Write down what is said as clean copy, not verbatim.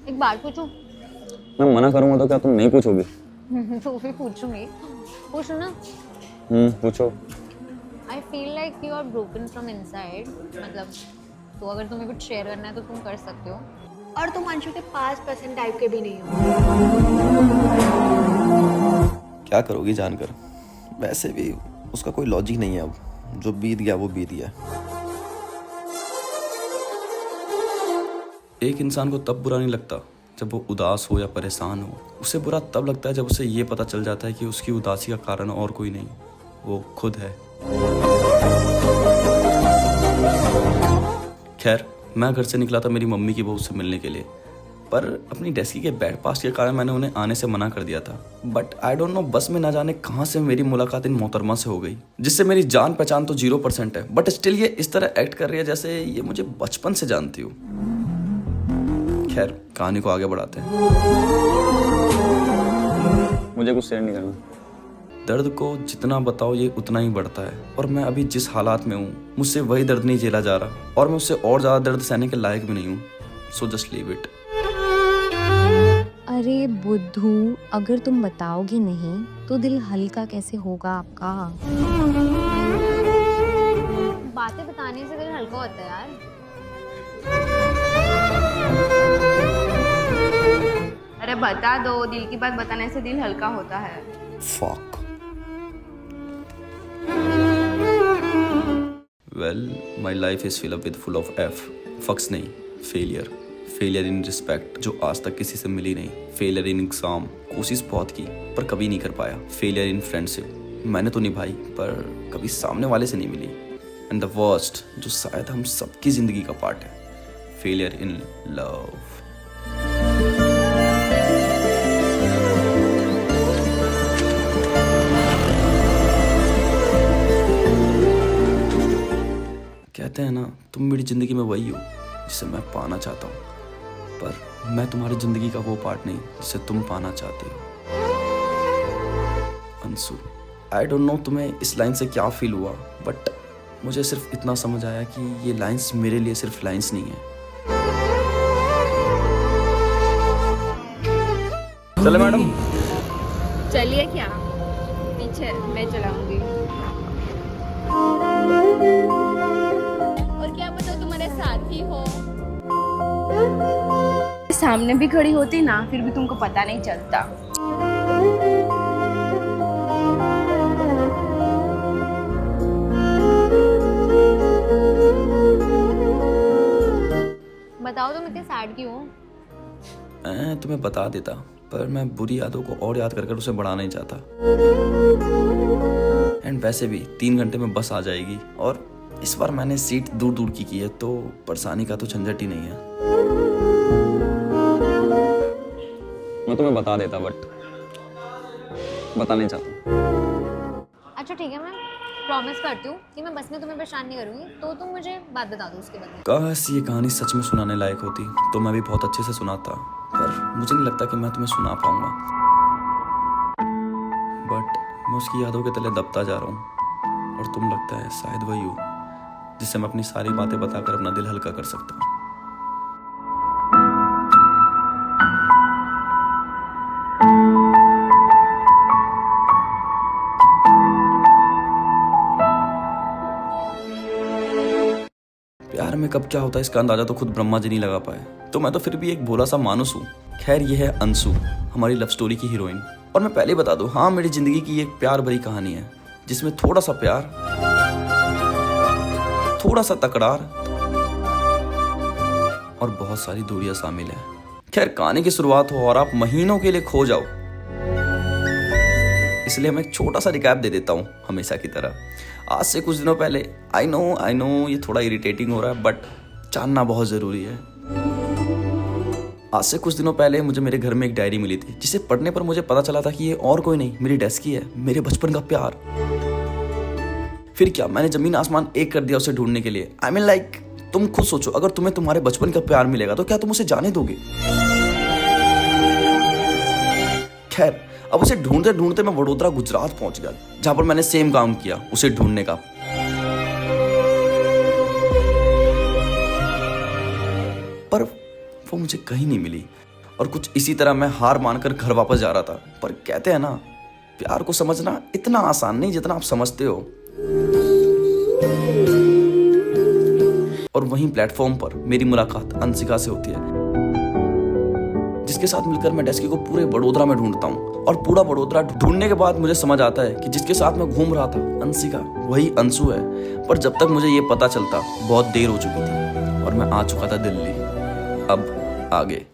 एक बात पूछूं? मैं मना करूंगा तो क्या तुम नहीं पूछोगी? तो भी पूछूंगी। पूछूं ना? पूछो। I feel like you are broken from inside. मतलब तो अगर तुम्हें कुछ शेयर करना है तो तुम कर सकते हो। और तुम अंशु के 5% टाइप के भी नहीं हो। क्या करोगी जानकर? वैसे भी उसका कोई लॉजिक नहीं है। अब जो बीत गया वो बीत गया। एक इंसान को तब बुरा नहीं लगता जब वो उदास हो या परेशान हो। उसे बुरा तब लगता है जब उसे ये पता चल जाता है कि उसकी उदासी का कारण और कोई नहीं, वो खुद है। खैर, मैं घर से निकला था मेरी मम्मी की बहू से मिलने के लिए, पर अपनी डेस्की के बैड पास के कारण मैंने उन्हें आने से मना कर दिया था। बट आई डोंट नो, बस में ना जाने कहाँ से मेरी मुलाकात इन मोहतरमा से हो गई, जिससे मेरी जान पहचान तो 0% है, बट स्टिल ये इस तरह एक्ट कर रही है जैसे ये मुझे बचपन से जानती हूँ। खैर, कहानी को आगे बढ़ाते हैं। मुझे कुछ शेयर नहीं करना। दर्द को जितना बताओ ये उतना ही बढ़ता है, और मैं अभी जिस हालात में हूँ मुझसे वही दर्द नहीं झेला जा रहा, और मैं उससे और ज़्यादा दर्द सहने के लायक भी नहीं हूँ। So just leave it. अरे बुद्धू, अगर तुम बताओगे नहीं तो दिल हल्का कैसे होगा आपका? बातें बताने से दिल हल्का होता है यार। अरे बता दो, दिल की बात बताने से दिल हल्का होता है। Fuck. Well, my life is filled up with full of F. Fucks नहीं, failure. Failure in respect, जो आज तक किसी से मिली नहीं। Failure in exam, कोशिश बहुत की पर कभी नहीं कर पाया। Failure in friendship, मैंने तो निभाई पर कभी सामने वाले से नहीं मिली। And the worst, जो शायद हम सबकी जिंदगी का पार्ट है, failure in love. कहते हैं ना, तुम मेरी ज़िंदगी में वही हो जिसे मैं पाना चाहता हूँ, पर मैं तुम्हारी ज़िंदगी का वो पार्ट नहीं जिसे तुम पाना चाहते हो। अंशु, आई डोंट नो तुम्हें इस लाइन से क्या फील हुआ, बट मुझे सिर्फ इतना समझ आया कि ये लाइंस मेरे लिए सिर्फ लाइंस नहीं है। चले मैडम। चलिए क्या? पीछे मैं चलाऊंगी। और क्या पता तुम्हारे साथ ही हो। सामने भी खड़ी होती ना, फिर भी तुमको पता नहीं चलता। बताओ तुम इतने सैड क्यों हो? मैं तुम्हें बता देता, पर मैं बुरी यादों को और याद कर कर उसे बढ़ाना नहीं चाहता। एंड वैसे भी 3 घंटे में बस आ जाएगी, और इस बार मैंने सीट दूर दूर की है, तो परेशानी का तो झंझट ही नहीं है। मैं तुम्हें बता देता बट बता नहीं चाहता। अच्छा ठीक है, मैं प्रॉमिस करती हूँ कि मैं बस में तुम्हें परेशान नहीं करूँगी, तो तुम मुझे बात बता दो उसके बाद। काश ये कहानी सच में सुनाने लायक होती तो मैं भी बहुत अच्छे से सुनाता, पर मुझे नहीं लगता कि मैं तुम्हें सुना पाऊंगा। बट मैं उसकी यादों के तले दबता जा रहा हूँ, और तुम लगता है शायद वही हो जिससे मैं अपनी सारी बातें बताकर अपना दिल हल्का कर सकता हूँ। प्यार में कब क्या होता है इसका अंदाजा तो खुद ब्रह्मा जी नहीं लगा पाए, तो मैं तो फिर भी एक भोला सा मानुस हूँ। खैर, ये है अंशु, हमारी लव स्टोरी की हीरोइन। और मैं पहले बता दूं, हाँ, मेरी जिंदगी की एक प्यार भरी कहानी है जिसमें थोड़ा सा प्यार, थोड़ा सा तकरार और बहुत सारी दूरियां शामिल है। खैर, कहानी की शुरुआत हो और आप महीनों के लिए खो जाओ, इसलिए मैं एक छोटा सा रिकैप दे देता हूँ हमेशा की तरह। आज से कुछ दिनों पहले, आई नो ये थोड़ा इरिटेटिंग हो रहा है, बट जानना बहुत ज़रूरी है। आज से कुछ दिनों पहले मुझे मेरे घर में एक डायरी मिली थी, जिसे पढ़ने पर मुझे पता चला था कि ये और कोई नहीं, मेरी डेस्की है, मेरे बचपन का प्यार। फिर क्या, मैंने जमीन आसमान एक कर दिया उसे ढूंढने के लिए। आई मीन लाइक, तुम खुद सोचो, अगर तुम्हें तुम्हारे बचपन का प्यार मिलेगा तो क्या तुम उसे जाने दोगे? खैर, अब उसे ढूंढते ढूंढते मैं वडोदरा गुजरात पहुंच गया, जहां पर मैंने सेम काम किया, उसे ढूंढने का। पर वो मुझे कहीं नहीं मिली। और कुछ इसी तरह मैं हार मानकर घर वापस जा रहा था। पर कहते हैं ना, प्यार को समझना इतना आसान नहीं जितना आप समझते हो। और वहीं प्लेटफॉर्म पर मेरी मुलाकात अंशिका से होती है, जिसके साथ मिलकर मैं डेस्की को पूरे बड़ोदरा में ढूंढता हूँ। और पूरा बड़ोदरा ढूंढने के बाद मुझे समझ आता है कि जिसके साथ मैं घूम रहा था अंशिका वही अंशु है। पर जब तक मुझे ये पता चलता बहुत देर हो चुकी थी और मैं आ चुका था दिल्ली। अब आगे